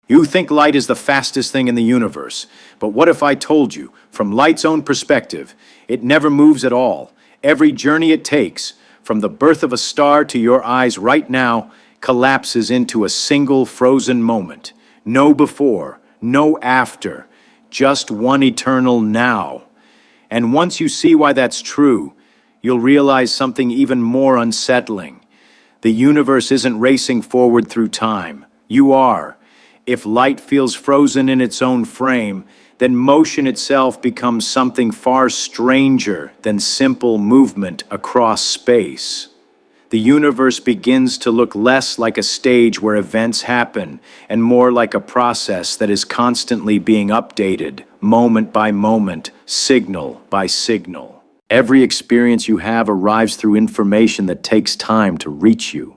You think light is the fastest thing in the universe, but what if I told you, from light's own perspective, it never moves at all. Every journey it takes, from the birth of a star to your eyes right now, collapses into a single frozen moment. No before, no after, just one eternal now. And once you see why that's true, you'll realize something even more unsettling. The universe isn't racing forward through time. You are. If light feels frozen in its own frame, then motion itself becomes something far stranger than simple movement across space. The universe begins to look less like a stage where events happen and more like a process that is constantly being updated, moment by moment, signal by signal. Every experience you have arrives through information that takes time to reach you.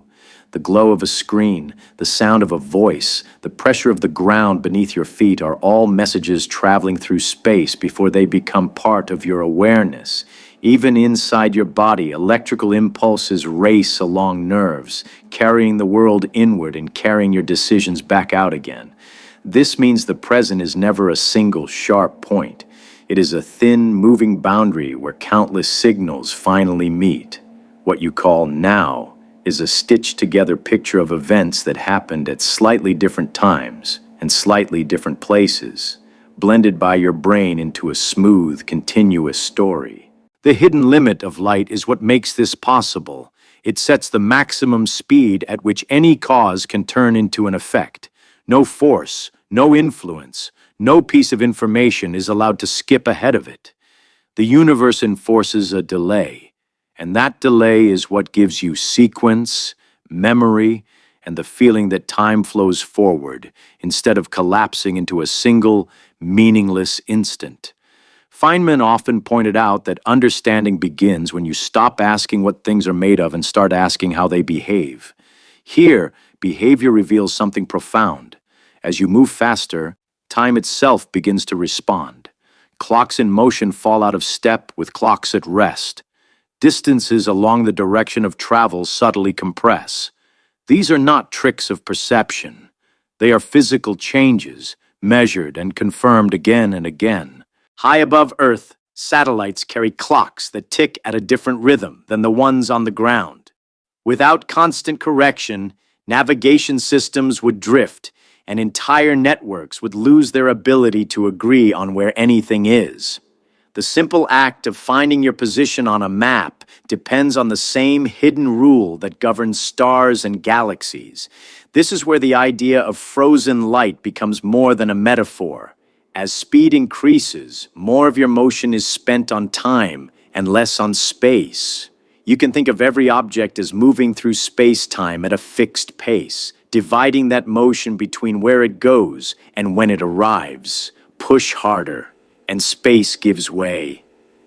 The glow of a screen, the sound of a voice, the pressure of the ground beneath your feet are all messages traveling through space before they become part of your awareness. Even inside your body, electrical impulses race along nerves, carrying the world inward and carrying your decisions back out again. This means the present is never a single sharp point. It is a thin, moving boundary where countless signals finally meet. What you call now is a stitched-together picture of events that happened at slightly different times and slightly different places, blended by your brain into a smooth, continuous story. The hidden limit of light is what makes this possible. It sets the maximum speed at which any cause can turn into an effect. No force, no influence, no piece of information is allowed to skip ahead of it. The universe enforces a delay. And that delay is what gives you sequence, memory, and the feeling that time flows forward instead of collapsing into a single, meaningless instant. Feynman often pointed out that understanding begins when you stop asking what things are made of and start asking how they behave. Here, behavior reveals something profound. As you move faster, time itself begins to respond. Clocks in motion fall out of step with clocks at rest. Distances along the direction of travel subtly compress. These are not tricks of perception. They are physical changes, measured and confirmed again and again. High above Earth, satellites carry clocks that tick at a different rhythm than the ones on the ground. Without constant correction, navigation systems would drift, and entire networks would lose their ability to agree on where anything is. The simple act of finding your position on a map depends on the same hidden rule that governs stars and galaxies. This is where the idea of frozen light becomes more than a metaphor. As speed increases, more of your motion is spent on time and less on space. You can think of every object as moving through space-time at a fixed pace, dividing that motion between where it goes and when it arrives. Push harder, and space gives way.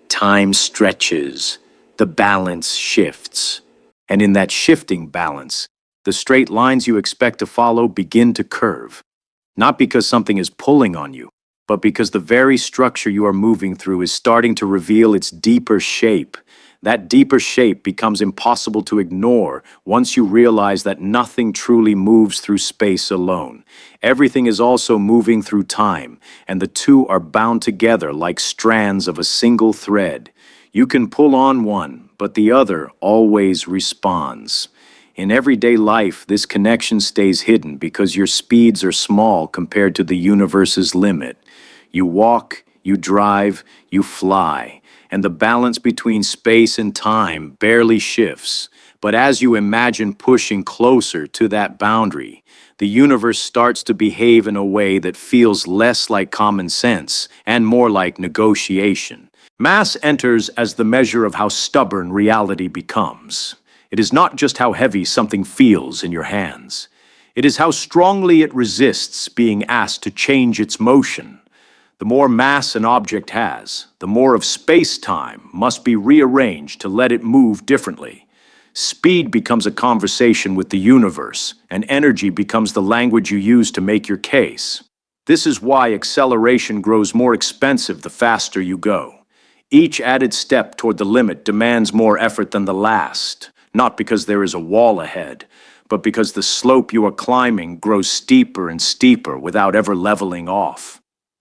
Time stretches. The balance shifts. And in that shifting balance, the straight lines you expect to follow begin to curve. Not because something is pulling on you, but because the very structure you are moving through is starting to reveal its deeper shape. That deeper shape becomes impossible to ignore once you realize that nothing truly moves through space alone. Everything is also moving through time, and the two are bound together like strands of a single thread. You can pull on one, but the other always responds. In everyday life, this connection stays hidden because your speeds are small compared to the universe's limit. You walk, you drive, you fly, and the balance between space and time barely shifts. But as you imagine pushing closer to that boundary, the universe starts to behave in a way that feels less like common sense and more like negotiation. Mass enters as the measure of how stubborn reality becomes. It is not just how heavy something feels in your hands. It is how strongly it resists being asked to change its motion. The more mass an object has, the more of space-time must be rearranged to let it move differently. Speed becomes a conversation with the universe, and energy becomes the language you use to make your case. This is why acceleration grows more expensive the faster you go. Each added step toward the limit demands more effort than the last, not because there is a wall ahead, but because the slope you are climbing grows steeper and steeper without ever leveling off.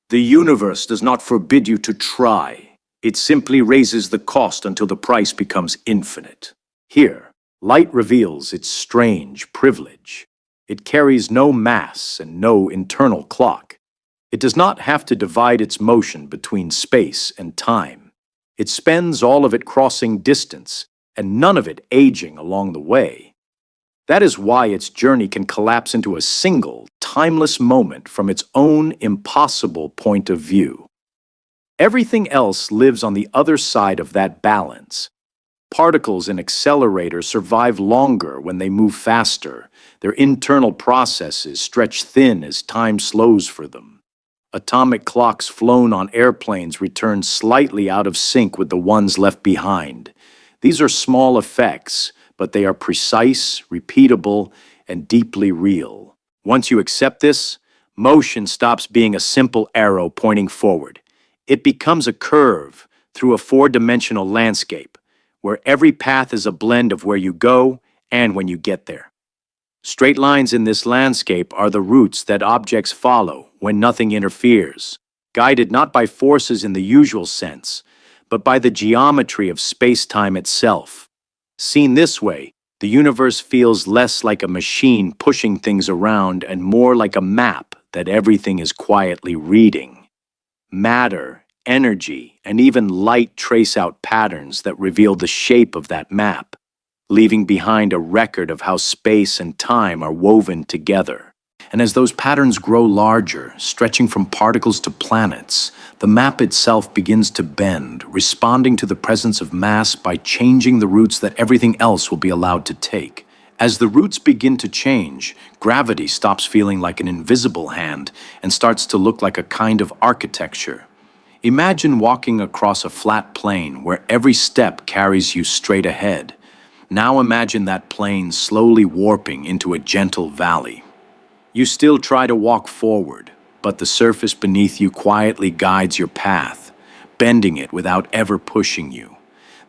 The universe does not forbid you to try. It simply raises the cost until the price becomes infinite. Here, light reveals its strange privilege. It carries no mass and no internal clock. It does not have to divide its motion between space and time. It spends all of it crossing distance, and none of it aging along the way. That is why its journey can collapse into a single, timeless moment from its own impossible point of view. Everything else lives on the other side of that balance. Particles in accelerators survive longer when they move faster. Their internal processes stretch thin as time slows for them. Atomic clocks flown on airplanes return slightly out of sync with the ones left behind. These are small effects, but they are precise, repeatable, and deeply real. Once you accept this, motion stops being a simple arrow pointing forward. It becomes a curve through a four-dimensional landscape, where every path is a blend of where you go and when you get there. Straight lines in this landscape are the routes that objects follow when nothing interferes, guided not by forces in the usual sense, but by the geometry of space-time itself. Seen this way, the universe feels less like a machine pushing things around and more like a map that everything is quietly reading. Matter, energy, and even light trace out patterns that reveal the shape of that map, leaving behind a record of how space and time are woven together. And as those patterns grow larger, stretching from particles to planets, the map itself begins to bend, responding to the presence of mass by changing the routes that everything else will be allowed to take. As the routes begin to change, gravity stops feeling like an invisible hand and starts to look like a kind of architecture. Imagine walking across a flat plane where every step carries you straight ahead. Now imagine that plane slowly warping into a gentle valley. You still try to walk forward, but the surface beneath you quietly guides your path, bending it without ever pushing you.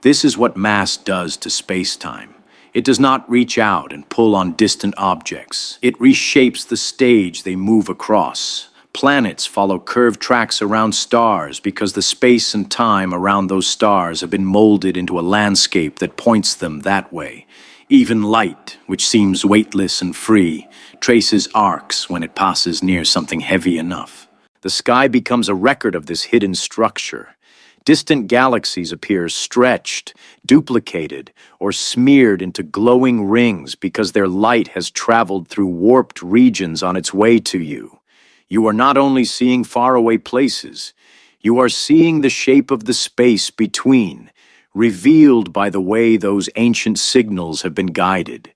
This is what mass does to space-time. It does not reach out and pull on distant objects. It reshapes the stage they move across. Planets follow curved tracks around stars because the space and time around those stars have been molded into a landscape that points them that way. Even light, which seems weightless and free, traces arcs when it passes near something heavy enough. The sky becomes a record of this hidden structure. Distant galaxies appear stretched, duplicated, or smeared into glowing rings because their light has traveled through warped regions on its way to you. You are not only seeing faraway places, you are seeing the shape of the space between, revealed by the way those ancient signals have been guided.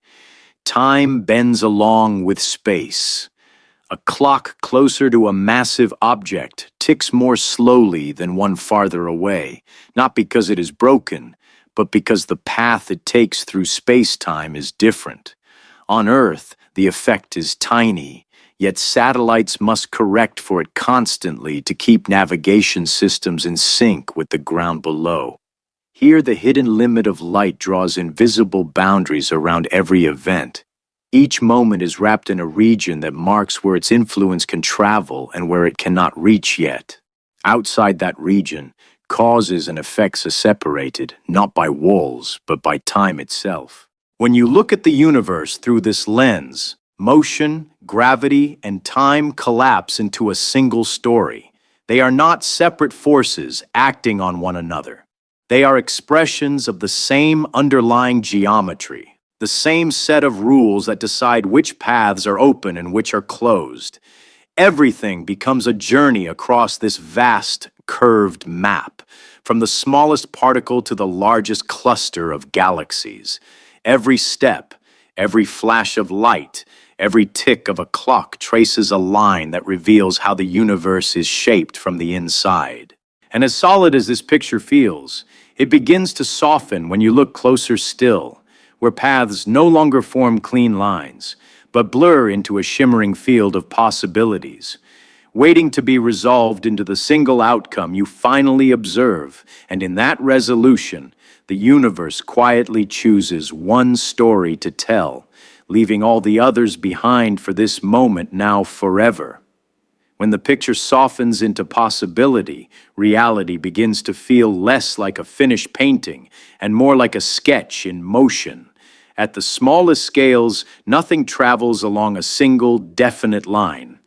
Time bends along with space. A clock closer to a massive object ticks more slowly than one farther away, not because it is broken, but because the path it takes through space-time is different. On Earth, the effect is tiny, yet satellites must correct for it constantly to keep navigation systems in sync with the ground below. Here, the hidden limit of light draws invisible boundaries around every event. Each moment is wrapped in a region that marks where its influence can travel and where it cannot reach yet. Outside that region, causes and effects are separated, not by walls, but by time itself. When you look at the universe through this lens, motion, gravity, and time collapse into a single story. They are not separate forces acting on one another. They are expressions of the same underlying geometry, the same set of rules that decide which paths are open and which are closed. Everything becomes a journey across this vast, curved map, from the smallest particle to the largest cluster of galaxies. Every step, every flash of light, every tick of a clock traces a line that reveals how the universe is shaped from the inside. And as solid as this picture feels, it begins to soften when you look closer still, where paths no longer form clean lines, but blur into a shimmering field of possibilities, waiting to be resolved into the single outcome you finally observe. And in that resolution, the universe quietly chooses one story to tell, leaving all the others behind for this moment now forever. When the picture softens into possibility, reality begins to feel less like a finished painting and more like a sketch in motion. At the smallest scales, nothing travels along a single, definite line.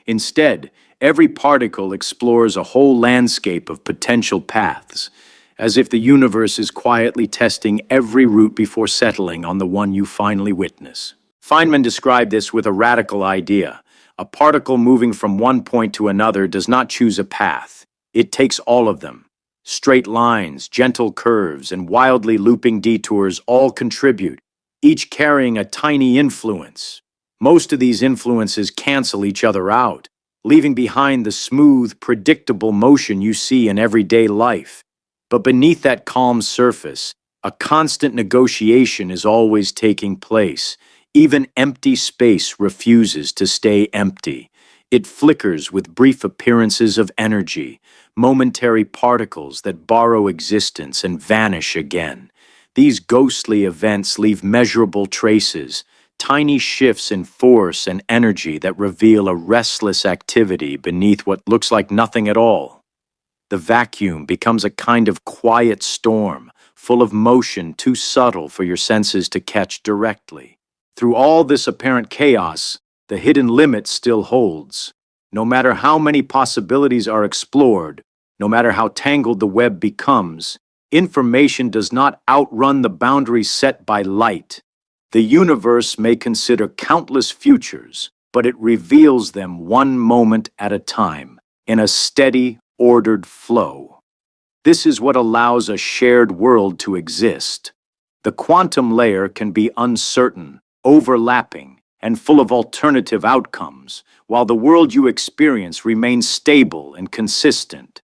Instead, every particle explores a whole landscape of potential paths, as if the universe is quietly testing every route before settling on the one you finally witness. Feynman described this with a radical idea. A particle moving from one point to another does not choose a path. It takes all of them. Straight lines, gentle curves, and wildly looping detours all contribute, each carrying a tiny influence. Most of these influences cancel each other out, leaving behind the smooth, predictable motion you see in everyday life. But beneath that calm surface, a constant negotiation is always taking place. Even empty space refuses to stay empty. It flickers with brief appearances of energy, momentary particles that borrow existence and vanish again. These ghostly events leave measurable traces, tiny shifts in force and energy that reveal a restless activity beneath what looks like nothing at all. The vacuum becomes a kind of quiet storm, full of motion too subtle for your senses to catch directly. Through all this apparent chaos, the hidden limit still holds. No matter how many possibilities are explored, no matter how tangled the web becomes, information does not outrun the boundaries set by light. The universe may consider countless futures, but it reveals them one moment at a time, in a steady, ordered flow. This is what allows a shared world to exist. The quantum layer can be uncertain, overlapping, and full of alternative outcomes, while the world you experience remains stable and consistent.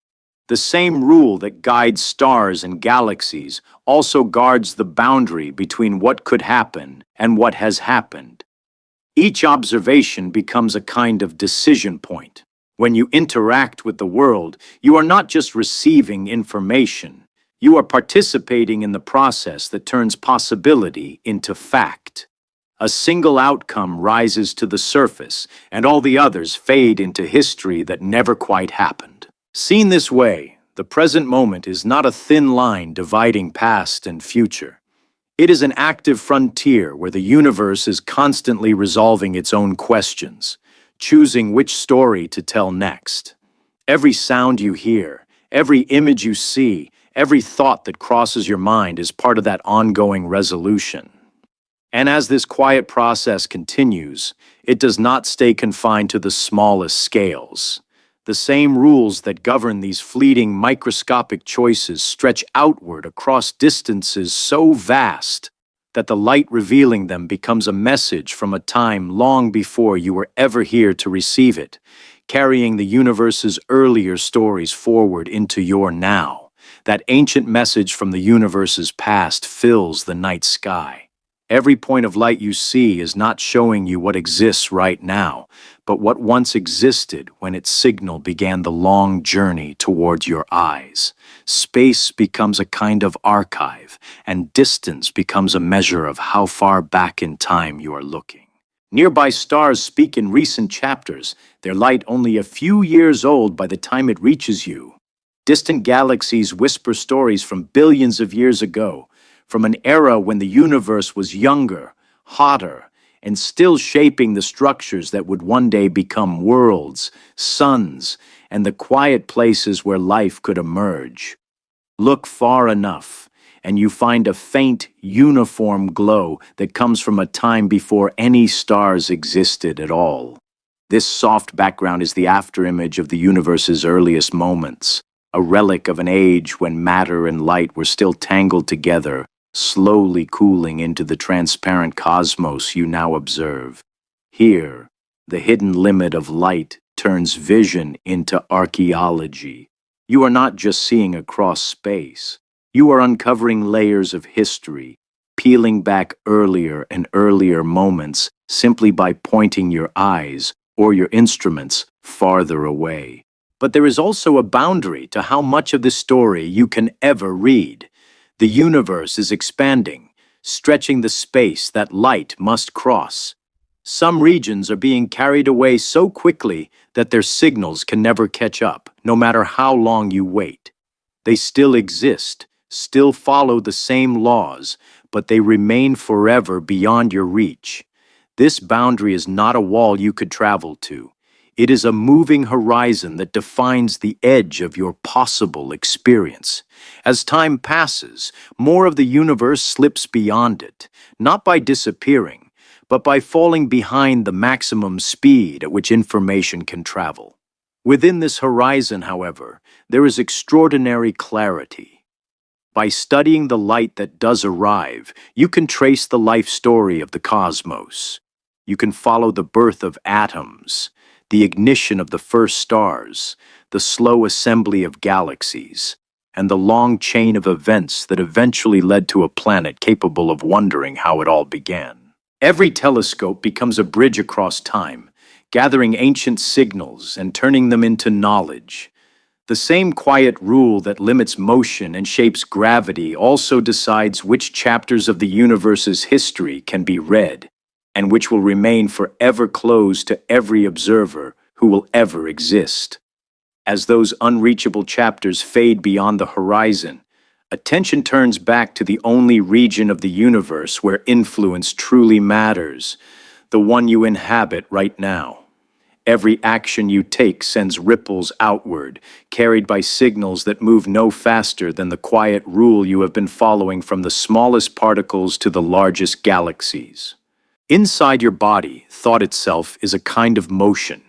The same rule that guides stars and galaxies also guards the boundary between what could happen and what has happened. Each observation becomes a kind of decision point. When you interact with the world, you are not just receiving information. You are participating in the process that turns possibility into fact. A single outcome rises to the surface, and all the others fade into history that never quite happened. Seen this way, the present moment is not a thin line dividing past and future. It is an active frontier where the universe is constantly resolving its own questions, choosing which story to tell next. Every sound you hear, every image you see, every thought that crosses your mind is part of that ongoing resolution. And as this quiet process continues, it does not stay confined to the smallest scales. The same rules that govern these fleeting microscopic choices stretch outward across distances so vast that the light revealing them becomes a message from a time long before you were ever here to receive it, carrying the universe's earlier stories forward into your now. That ancient message from the universe's past fills the night sky. Every point of light you see is not showing you what exists right now, but what once existed when its signal began the long journey towards your eyes. Space becomes a kind of archive, and distance becomes a measure of how far back in time you are looking. Nearby stars speak in recent chapters, their light only a few years old by the time it reaches you. Distant galaxies whisper stories from billions of years ago, from an era when the universe was younger, hotter, and still shaping the structures that would one day become worlds, suns, and the quiet places where life could emerge. Look far enough, and you find a faint, uniform glow that comes from a time before any stars existed at all. This soft background is the afterimage of the universe's earliest moments, a relic of an age when matter and light were still tangled together, slowly cooling into the transparent cosmos you now observe. Here, the hidden limit of light turns vision into archaeology. You are not just seeing across space. You are uncovering layers of history, peeling back earlier and earlier moments simply by pointing your eyes or your instruments farther away. But there is also a boundary to how much of this story you can ever read. The universe is expanding, stretching the space that light must cross. Some regions are being carried away so quickly that their signals can never catch up, no matter how long you wait. They still exist, still follow the same laws, but they remain forever beyond your reach. This boundary is not a wall you could travel to. It is a moving horizon that defines the edge of your possible experience. As time passes, more of the universe slips beyond it, not by disappearing, but by falling behind the maximum speed at which information can travel. Within this horizon, however, there is extraordinary clarity. By studying the light that does arrive, you can trace the life story of the cosmos. You can follow the birth of atoms, the ignition of the first stars, the slow assembly of galaxies, and the long chain of events that eventually led to a planet capable of wondering how it all began. Every telescope becomes a bridge across time, gathering ancient signals and turning them into knowledge. The same quiet rule that limits motion and shapes gravity also decides which chapters of the universe's history can be read, and which will remain forever closed to every observer who will ever exist. As those unreachable chapters fade beyond the horizon, attention turns back to the only region of the universe where influence truly matters, the one you inhabit right now. Every action you take sends ripples outward, carried by signals that move no faster than the quiet rule you have been following from the smallest particles to the largest galaxies. Inside your body, thought itself is a kind of motion.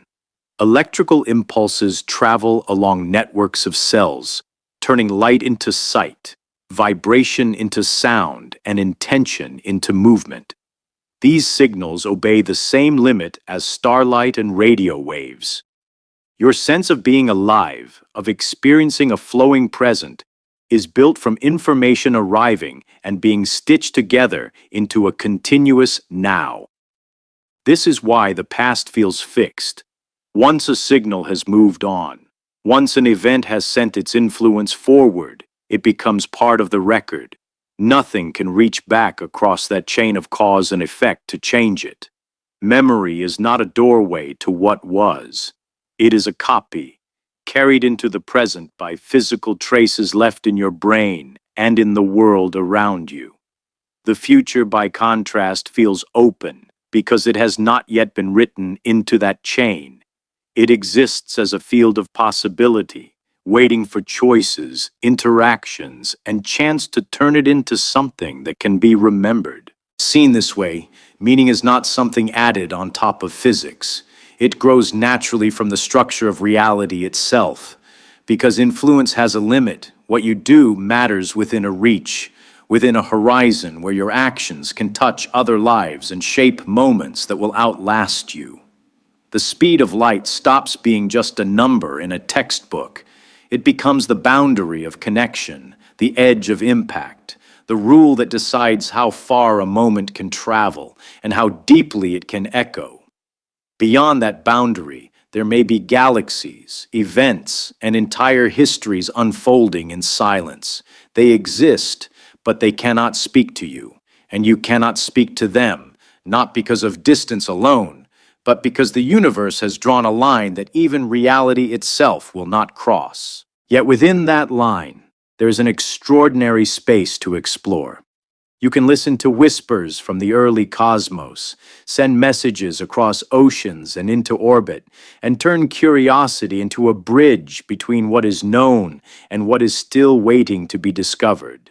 Electrical impulses travel along networks of cells, turning light into sight, vibration into sound, and intention into movement. These signals obey the same limit as starlight and radio waves. Your sense of being alive, of experiencing a flowing present, is built from information arriving and being stitched together into a continuous now. This is why the past feels fixed. Once a signal has moved on, once an event has sent its influence forward, it becomes part of the record. Nothing can reach back across that chain of cause and effect to change it. Memory is not a doorway to what was. It is a copy, carried into the present by physical traces left in your brain and in the world around you. The future, by contrast, feels open because it has not yet been written into that chain. It exists as a field of possibility, waiting for choices, interactions, and chance to turn it into something that can be remembered. Seen this way, meaning is not something added on top of physics. It grows naturally from the structure of reality itself. Because influence has a limit, what you do matters within a reach, within a horizon where your actions can touch other lives and shape moments that will outlast you. The speed of light stops being just a number in a textbook. It becomes the boundary of connection, the edge of impact, the rule that decides how far a moment can travel and how deeply it can echo. Beyond that boundary, there may be galaxies, events, and entire histories unfolding in silence. They exist, but they cannot speak to you, and you cannot speak to them, not because of distance alone, but because the universe has drawn a line that even reality itself will not cross. Yet within that line, there is an extraordinary space to explore. You can listen to whispers from the early cosmos, send messages across oceans and into orbit, and turn curiosity into a bridge between what is known and what is still waiting to be discovered.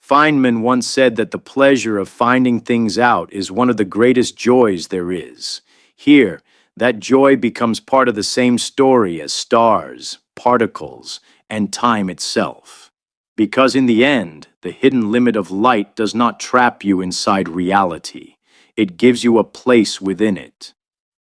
Feynman once said that the pleasure of finding things out is one of the greatest joys there is. Here, that joy becomes part of the same story as stars, particles, and time itself. Because in the end, the hidden limit of light does not trap you inside reality. It gives you a place within it.